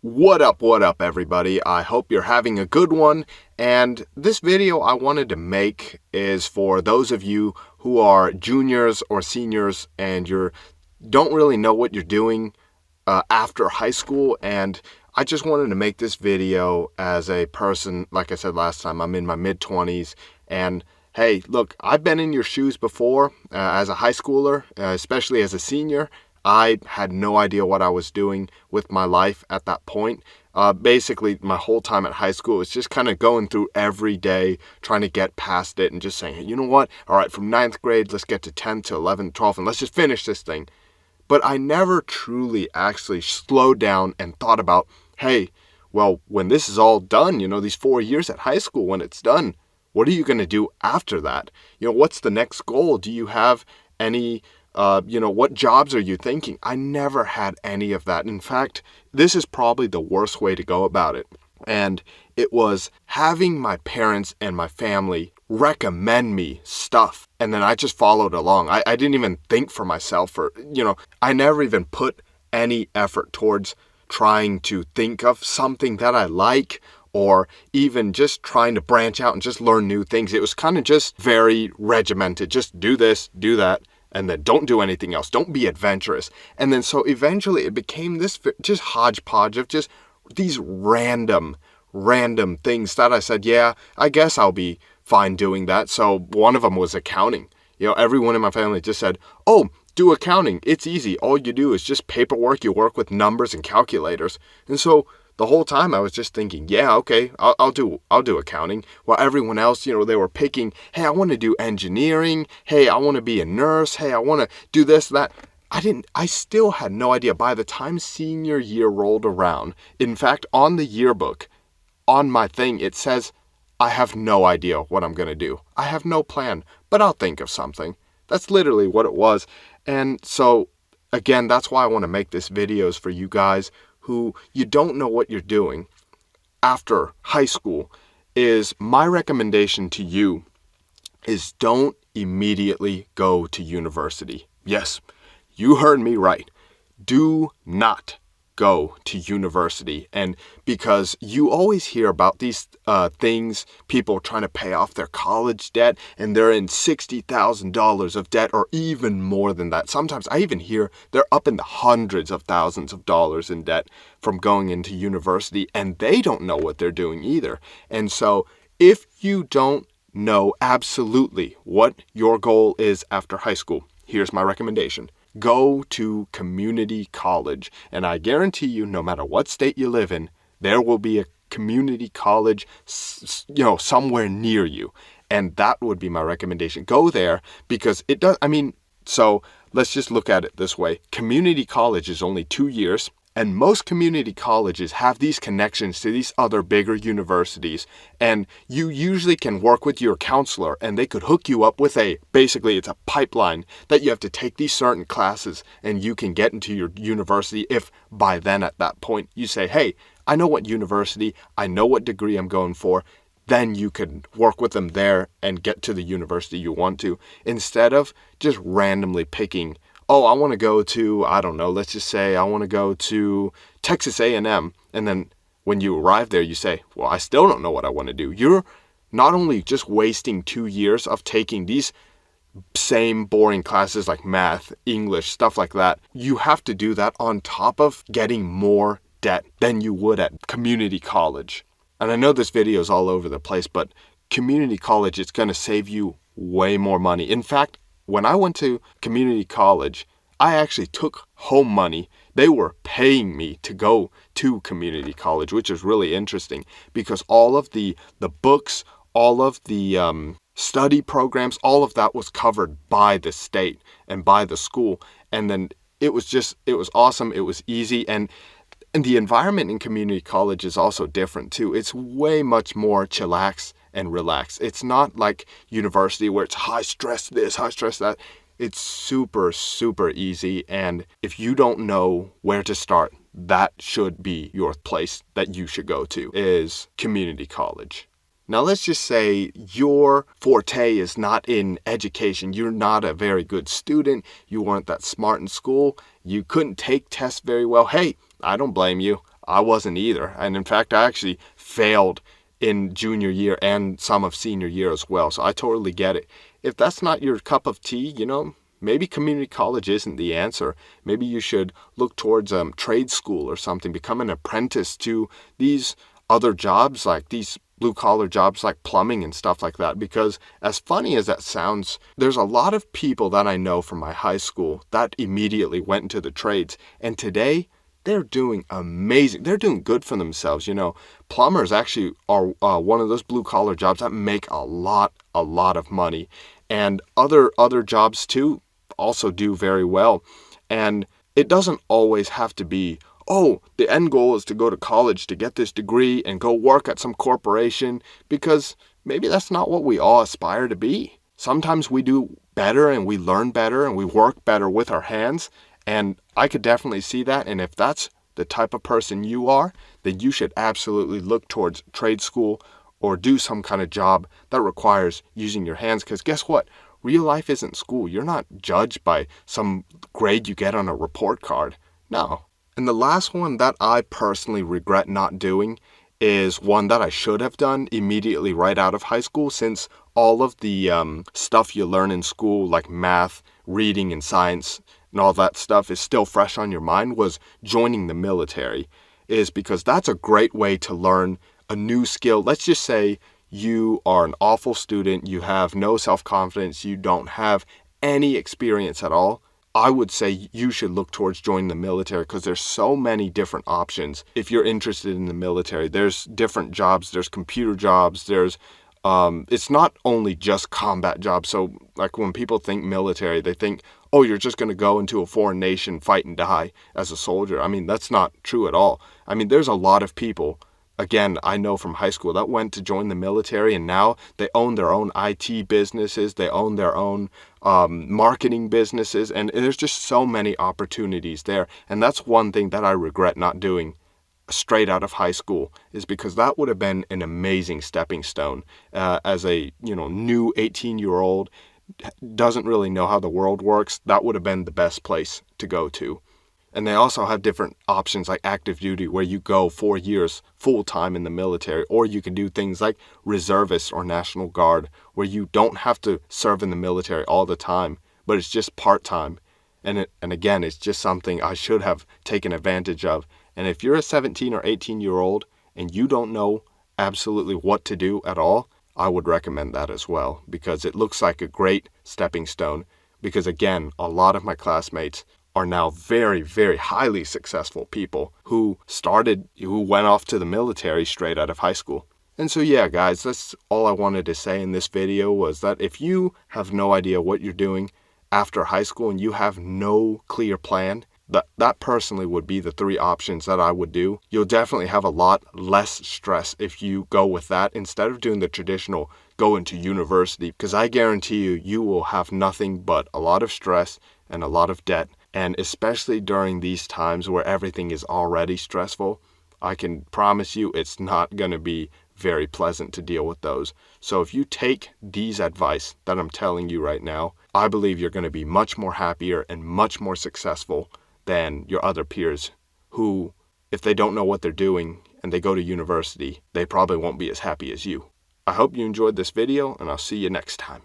What up, everybody? I hope you're having a good one. And this video I wanted to make is for those of you who are juniors or seniors and you don't really know what you're doing after high school. And I just wanted to make this video as a person, like I said last time, I'm in my mid-20s. And hey, look, I've been in your shoes before as a high schooler, especially as a senior. I had no idea what I was doing with my life at that point. Basically, my whole time at high school was just kind of going through every day, trying to get past it and just saying, hey, you know what? All right, from 9th grade, let's get to 10th to 11th, 12th, and let's just finish this thing. But I never truly actually slowed down and thought about, hey, well, when this is all done, these 4 years at high school, when it's done, what are you going to do after that? What's the next goal? Do you have any what jobs are you thinking? I never had any of that. In fact, this is probably the worst way to go about it. And it was having my parents and my family recommend me stuff. And then I just followed along. I didn't even think for myself I never even put any effort towards trying to think of something that I like or even just trying to branch out and just learn new things. It was kind of just very regimented. Just do this, do that. And then don't do anything else. Don't be adventurous. And then so eventually it became this just hodgepodge of just these random things that I said, yeah, I guess I'll be fine doing that. So one of them was accounting. Everyone in my family just said, oh, do accounting. It's easy. All you do is just paperwork. You work with numbers and calculators. And so the whole time I was just thinking, yeah, okay, I'll do accounting. While everyone else, they were picking, hey, I want to do engineering. Hey, I want to be a nurse. Hey, I want to do this, that. I still had no idea. By the time senior year rolled around, in fact, on the yearbook, on my thing, it says, I have no idea what I'm going to do. I have no plan, but I'll think of something. That's literally what it was. And so, again, that's why I want to make this videos for you guys who you don't know what you're doing after high school. Is my recommendation to you is don't immediately go to university. Yes, you heard me right. Do not go to university. And because you always hear about these things, people trying to pay off their college debt and they're in $60,000 of debt or even more than that. Sometimes I even hear they're up in the hundreds of thousands of dollars in debt from going into university, and they don't know what they're doing either. And so if you don't know absolutely what your goal is after high school, here's my recommendation. Go to community college. And I guarantee you, no matter what state you live in, there will be a community college, somewhere near you. And that would be my recommendation. Go there because it does, so let's just look at it this way. Community college is only 2 years. And most community colleges have these connections to these other bigger universities. And you usually can work with your counselor and they could hook you up with basically it's a pipeline that you have to take these certain classes and you can get into your university if by then at that point you say, hey, I know what university, I know what degree I'm going for. Then you could work with them there and get to the university you want to instead of just randomly picking, oh, I want to go to, I don't know, let's just say I want to go to Texas A&M. And then when you arrive there, you say, well, I still don't know what I want to do. You're not only just wasting 2 years of taking these same boring classes like math, English, stuff like that. You have to do that on top of getting more debt than you would at community college. And I know this video is all over the place, but community college is going to save you way more money. In fact, when I went to community college, I actually took home money. They were paying me to go to community college, which is really interesting because all of the books, all of the study programs, all of that was covered by the state and by the school. And then it was awesome. It was easy. And the environment in community college is also different too. It's way much more chillax and relax. It's not like university where it's high stress this, high stress that. It's super, super easy. And if you don't know where to start, that should be your place that you should go to is community college. Now, let's just say your forte is not in education. You're not a very good student. You weren't that smart in school. You couldn't take tests very well. Hey, I don't blame you. I wasn't either. And in fact, I actually failed in junior year and some of senior year as well. So I totally get it. If that's not your cup of tea, maybe community college isn't the answer. Maybe you should look towards trade school or something, become an apprentice to these other jobs, like these blue-collar jobs like plumbing and stuff like that. Because as funny as that sounds, there's a lot of people that I know from my high school that immediately went into the trades. And today, they're doing amazing. They're doing good for themselves. Plumbers actually are one of those blue-collar jobs that make a lot of money. And other jobs too also do very well. And it doesn't always have to be, oh, the end goal is to go to college to get this degree and go work at some corporation, because maybe that's not what we all aspire to be. Sometimes we do better and we learn better and we work better with our hands. And I could definitely see that. And if that's the type of person you are, then you should absolutely look towards trade school or do some kind of job that requires using your hands. Because guess what? Real life isn't school. You're not judged by some grade you get on a report card. No. And the last one that I personally regret not doing is one that I should have done immediately right out of high school, since all of the stuff you learn in school, like math, reading, and science, and all that stuff is still fresh on your mind, was joining the military. Is because that's a great way to learn a new skill. Let's just say you are an awful student, you have no self-confidence, you don't have any experience at all. I would say you should look towards joining the military, because there's so many different options. If you're interested in the military, there's different jobs, there's computer jobs, it's not only just combat jobs. So like when people think military, they think, oh, you're just going to go into a foreign nation, fight and die as a soldier. I mean, that's not true at all. I mean, there's a lot of people, again, I know from high school, that went to join the military, and now they own their own IT businesses, they own their own marketing businesses, and there's just so many opportunities there. And that's one thing that I regret not doing straight out of high school, is because that would have been an amazing stepping stone. As a new 18-year-old, doesn't really know how the world works, that would have been the best place to go to. And they also have different options like active duty, where you go 4 years full-time in the military, or you can do things like reservist or National Guard, where you don't have to serve in the military all the time, but it's just part-time. And again, it's just something I should have taken advantage of. And if you're a 17 or 18-year-old and you don't know absolutely what to do at all, I would recommend that as well, because it looks like a great stepping stone. Because again, a lot of my classmates are now very, very highly successful people who went off to the military straight out of high school. And so yeah, guys, that's all I wanted to say in this video, was that if you have no idea what you're doing after high school and you have no clear plan, that personally would be the 3 options that I would do. You'll definitely have a lot less stress if you go with that instead of doing the traditional go into university, because I guarantee you will have nothing but a lot of stress and a lot of debt. And especially during these times where everything is already stressful, I can promise you it's not going to be very pleasant to deal with those. So if you take these advice that I'm telling you right now, I believe you're going to be much more happier and much more successful than your other peers who, if they don't know what they're doing and they go to university, they probably won't be as happy as you. I hope you enjoyed this video, and I'll see you next time.